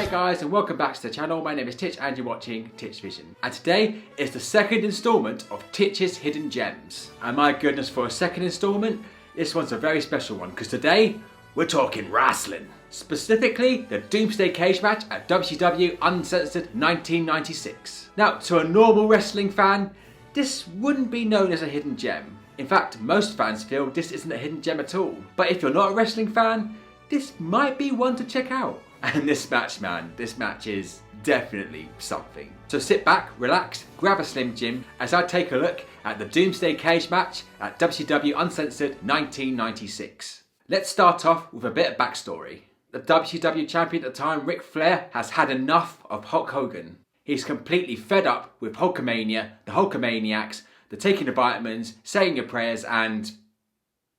there guys, and welcome back to the channel. My name is Titch and you're watching Titch Vision. And today is the second instalment of Titch's Hidden Gems. And my goodness, for a second instalment, this one's a very special one because today we're talking wrestling. Specifically, the Doomsday cage match at WCW Uncensored 1996. Now, to a normal wrestling fan, this wouldn't be known as a hidden gem. In fact, most fans feel this isn't a hidden gem at all. But if you're not a wrestling fan, this might be one to check out. And this match, man, this match is definitely something. So sit back, relax, grab a Slim Jim as I take a look at the Doomsday cage match at WCW Uncensored 1996. Let's start off with a bit of backstory. The WCW champion at the time, Ric Flair, has had enough of Hulk Hogan. He's completely fed up with Hulkamania, the Hulkamaniacs, the taking the vitamins, saying your prayers and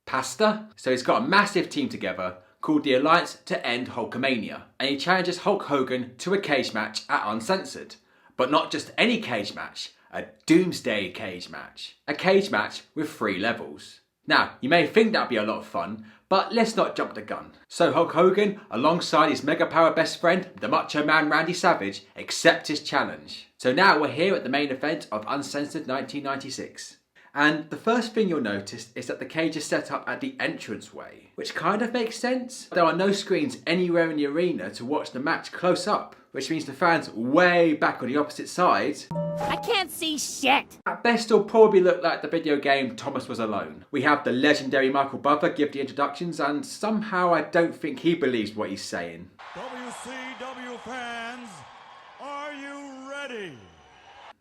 pasta. So he's got a massive team together called the Alliance to End Hulkamania, and he challenges Hulk Hogan to a cage match at Uncensored. But not just any cage match, a Doomsday cage match. A cage match with 3 levels. Now, you may think that'd be a lot of fun, but let's not jump the gun. So Hulk Hogan, alongside his mega power best friend, the Macho Man Randy Savage, accept his challenge. So now we're here at the main event of Uncensored 1996. And the first thing you'll notice is that the cage is set up at the entranceway, which kind of makes sense. There are no screens anywhere in the arena to watch the match close up, which means the fans way back on the opposite side, I can't see shit! At best it'll probably look like the video game Thomas Was Alone. We have the legendary Michael Buffer give the introductions, and somehow I don't think he believes what he's saying. WCW fans, are you ready?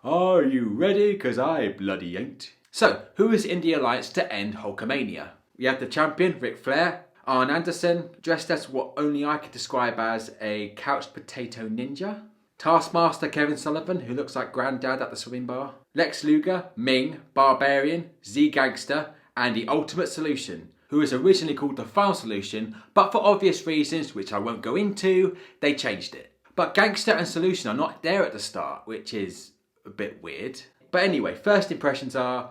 Are you ready? 'Cause I bloody ain't. So, who is in the Alliance to End Hulkamania? We have the champion, Ric Flair, Arn Anderson, dressed as what only I could describe as a couch potato ninja, Taskmaster Kevin Sullivan, who looks like Granddad at the swimming bar, Lex Luger, Ming, Barbarian, Z-Gangster, and the Ultimate Solution, who was originally called the Final Solution, but for obvious reasons, which I won't go into, they changed it. But Gangster and Solution are not there at the start, which is a bit weird. But anyway, first impressions are,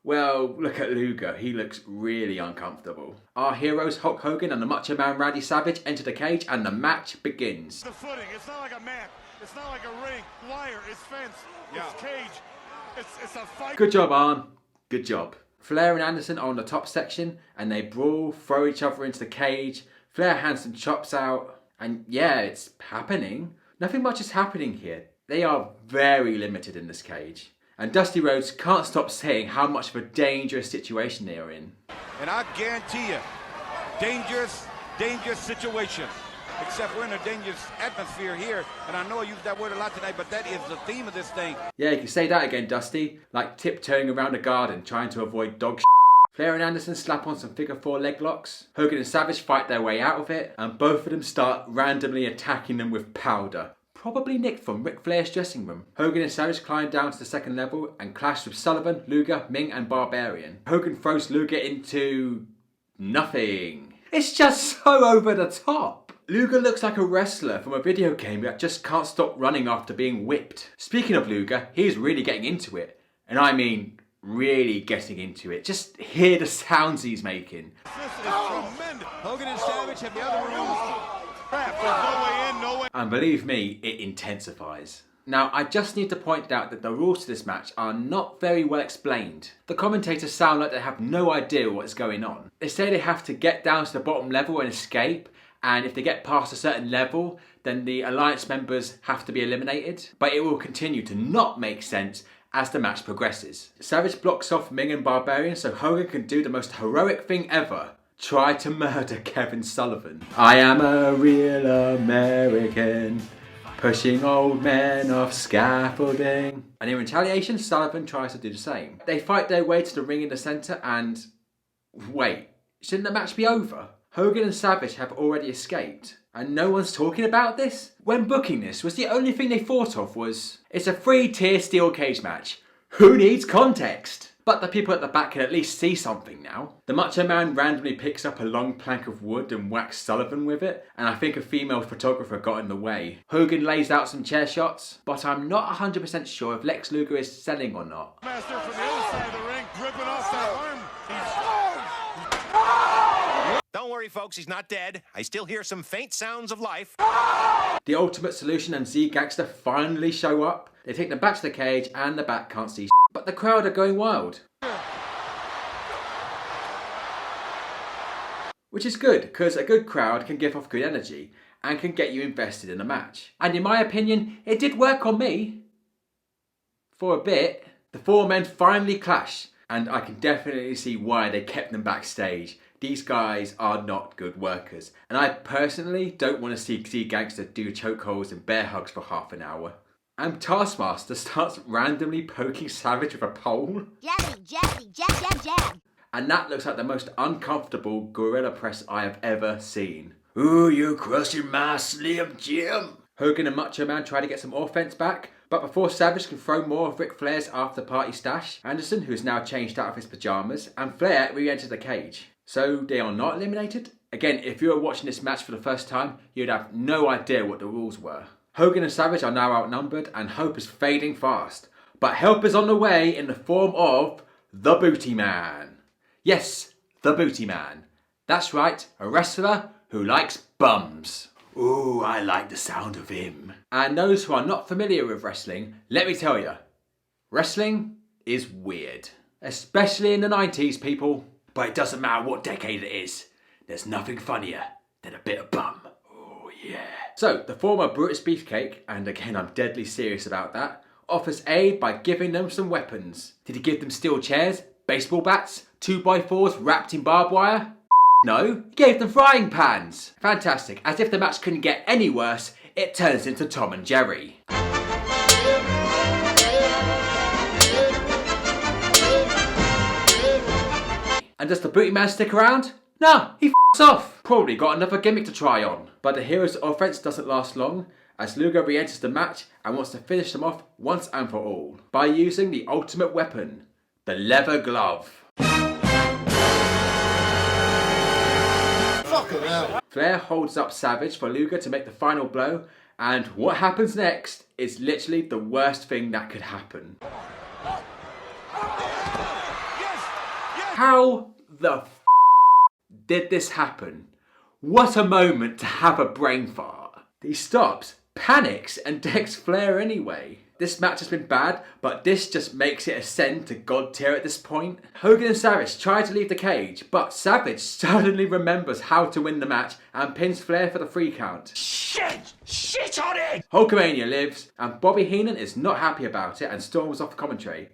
well, look at Luger, he looks really uncomfortable. Our heroes Hulk Hogan and the Macho Man Randy Savage enter the cage and the match begins. The footing, it's not like a mat, it's not like a ring, wire, it's fence, it's cage, it's a fight. Good job, Arn, good job. Flair and Anderson are on the top section and they brawl, throw each other into the cage. Flair hands some chops out and yeah, it's happening. Nothing much is happening here. They are very limited in this cage. And Dusty Rhodes can't stop saying how much of a dangerous situation they are in. And I guarantee you, dangerous situation. Except we're in a dangerous atmosphere here. And I know I used that word a lot tonight, but that is the theme of this thing. Yeah, you can say that again, Dusty. Like tiptoeing around a garden, trying to avoid dog shit. Flair and Anderson slap on some figure 4 leg locks. Hogan and Savage fight their way out of it. And both of them start randomly attacking them with powder. Probably nicked from Ric Flair's dressing room. Hogan and Savage climb down to the second level and clash with Sullivan, Luger, Ming and Barbarian. Hogan throws Luger into nothing. It's just so over the top. Luger looks like a wrestler from a video game that just can't stop running after being whipped. Speaking of Luger, he's really getting into it. And I mean, really getting into it. Just hear the sounds he's making. This is tremendous. Hogan and Savage have the other rooms. There's no way in, no way. And believe me, it intensifies. Now, I just need to point out that the rules to this match are not very well explained. The commentators sound like they have no idea what is going on. They say they have to get down to the bottom level and escape, and if they get past a certain level, then the Alliance members have to be eliminated. But it will continue to not make sense as the match progresses. Savage blocks off Ming and Barbarian so Hogan can do the most heroic thing ever. Try to murder Kevin Sullivan. I am a real American, pushing old men off scaffolding. And in retaliation, Sullivan tries to do the same. They fight their way to the ring in the centre and... wait, shouldn't the match be over? Hogan and Savage have already escaped. And no one's talking about this? When booking this, was the only thing they thought of was, it's a 3-tier steel cage match. Who needs context? But the people at the back can at least see something now. The Macho Man randomly picks up a long plank of wood and whacks Sullivan with it, and I think a female photographer got in the way. Hogan lays out some chair shots, but I'm not 100% sure if Lex Luger is selling or not. Master from the other side of the ring, ripping off that arm. Don't worry, folks, he's not dead. I still hear some faint sounds of life. The Ultimate Solution and Z Gangster finally show up. They take them back to the cage and the Bat can't see but the crowd are going wild. Which is good, because a good crowd can give off good energy and can get you invested in a match. And in my opinion, it did work on me. For a bit. The four men finally clash, and I can definitely see why they kept them backstage. These guys are not good workers, and I personally don't want to see Z Gangster do chokeholds and bear hugs for half an hour. And Taskmaster starts randomly poking Savage with a pole. Jabby, jabby, jab, jab, jab. And that looks like the most uncomfortable gorilla press I have ever seen. Ooh, you crushing my Slim Jim. Hogan and Macho Man try to get some offense back, but before Savage can throw more of Ric Flair's after party stash, Anderson, who is now changed out of his pyjamas, and Flair re-enter the cage. So they are not eliminated? Again, if you were watching this match for the first time, you'd have no idea what the rules were. Hogan and Savage are now outnumbered and hope is fading fast. But help is on the way in the form of the Booty Man. Yes, the Booty Man. That's right, a wrestler who likes bums. Ooh, I like the sound of him. And those who are not familiar with wrestling, let me tell you, wrestling is weird. Especially in the 90s, people. But it doesn't matter what decade it is. There's nothing funnier than a bit of bum. Oh yeah. So, the former Brutus Beefcake, and again I'm deadly serious about that, offers aid by giving them some weapons. Did he give them steel chairs, baseball bats, 2x4s wrapped in barbed wire? No, he gave them frying pans. Fantastic. As if the match couldn't get any worse, it turns into Tom and Jerry. And does the Booty Man stick around? No, he f***s off. Probably got another gimmick to try on. But the Hero's offense doesn't last long, as Luger re-enters the match and wants to finish them off once and for all by using the ultimate weapon, the leather glove. Flair holds up Savage for Luger to make the final blow, and what happens next is literally the worst thing that could happen. How the f*** did this happen? What a moment to have a brain fart. He stops, panics, and decks Flair anyway. This match has been bad, but this just makes it ascend to God tier at this point. Hogan and Savage try to leave the cage, but Savage suddenly remembers how to win the match and pins Flair for the 3 count. Shit on it! Hulkamania lives, and Bobby Heenan is not happy about it and storms off commentary.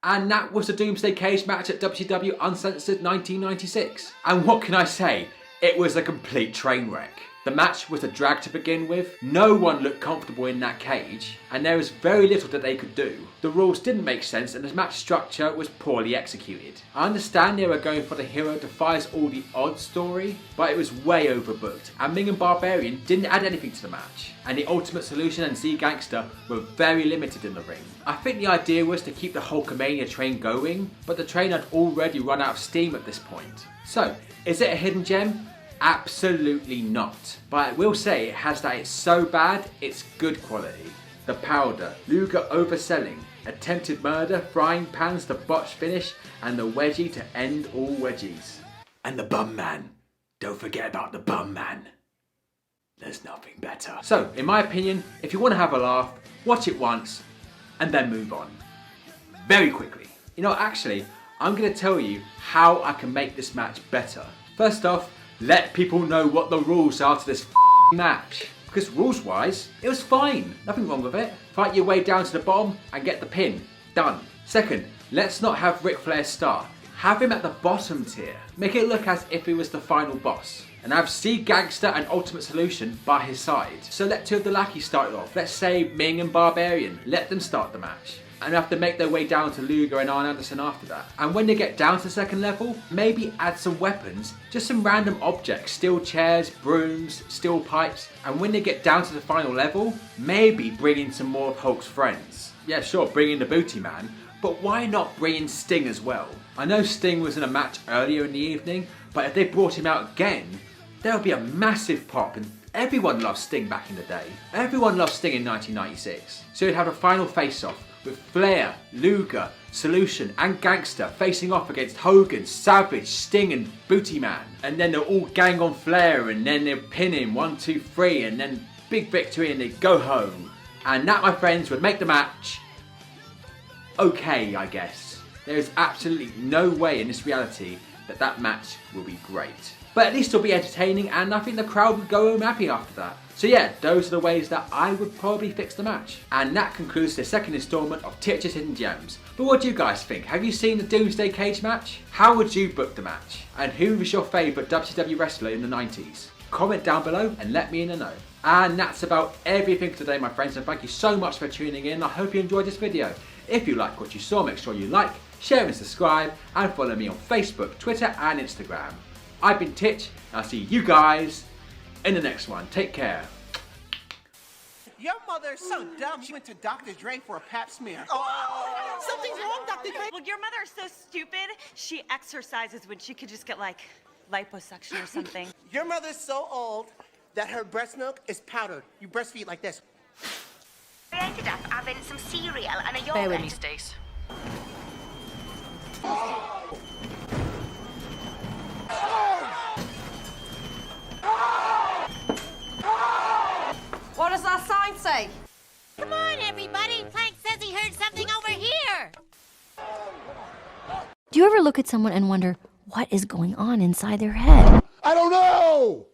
And that was the Doomsday cage match at WCW Uncensored 1996. And what can I say? It was a complete train wreck. The match was a drag to begin with, no one looked comfortable in that cage, and there was very little that they could do. The rules didn't make sense and the match structure was poorly executed. I understand they were going for the Hero Defies All the Odds story, but it was way overbooked, and Ming and Barbarian didn't add anything to the match, and the Ultimate Solution and Z Gangster were very limited in the ring. I think the idea was to keep the Hulkamania train going, but the train had already run out of steam at this point. So, is it a hidden gem? Absolutely not. But I will say it has that it's so bad, it's good quality. The powder, Luger overselling, attempted murder, frying pans to botch finish, and the wedgie to end all wedgies. And the bum man. Don't forget about the bum man. There's nothing better. So, in my opinion, if you want to have a laugh, watch it once, and then move on. Very quickly. You know, actually, I'm going to tell you how I can make this match better. First off, let people know what the rules are to this match. Because rules wise, it was fine. Nothing wrong with it. Fight your way down to the bottom and get the pin. Done. Second, let's not have Ric Flair start. Have him at the bottom tier. Make it look as if he was the final boss. And have Z Gangster and Ultimate Solution by his side. So let 2 of the lackeys start it off. Let's say Ming and Barbarian. Let them start the match. And have to make their way down to Luger and Arn Anderson after that. And when they get down to second level, maybe add some weapons, just some random objects, steel chairs, brooms, steel pipes. And when they get down to the final level, maybe bring in some more of Hulk's friends. Yeah, sure, bring in the Booty Man, but why not bring in Sting as well? I know Sting was in a match earlier in the evening, but if they brought him out again, there would be a massive pop, and everyone loved Sting back in the day. Everyone loved Sting in 1996. So you'd have a final face-off with Flair, Luger, Solution and Gangster facing off against Hogan, Savage, Sting and Booty Man. And then they'll all gang on Flair and then they'll pin him 1, 2, 3 and then big victory and they go home. And that, my friends, would make the match okay, I guess. There is absolutely no way in this reality that that match will be great. But at least it'll be entertaining and I think the crowd would go home happy after that. So yeah, those are the ways that I would probably fix the match. And that concludes the second instalment of Titch's Hidden Gems. But what do you guys think? Have you seen the Doomsday cage match? How would you book the match? And who was your favourite WCW wrestler in the 90s? Comment down below and let me know. And that's about everything for today, my friends, and thank you so much for tuning in. I hope you enjoyed this video. If you like what you saw, make sure you like, share and subscribe, and follow me on Facebook, Twitter and Instagram. I've been Titch, and I'll see you guys in the next one. Take care. Your mother is so dumb, she went to Dr. Dre for a pap smear. Something's wrong, Dr. Dre. Well, your mother is so stupid, she exercises when she could just get like liposuction or something. Your mother's so old that her breast milk is powdered. You breastfeed like this. I ended up having some cereal and a yogurt. Bear with me, Stace. What does that sign say? Come on, everybody. Plank says he heard something over here. Do you ever look at someone and wonder what is going on inside their head? I don't know!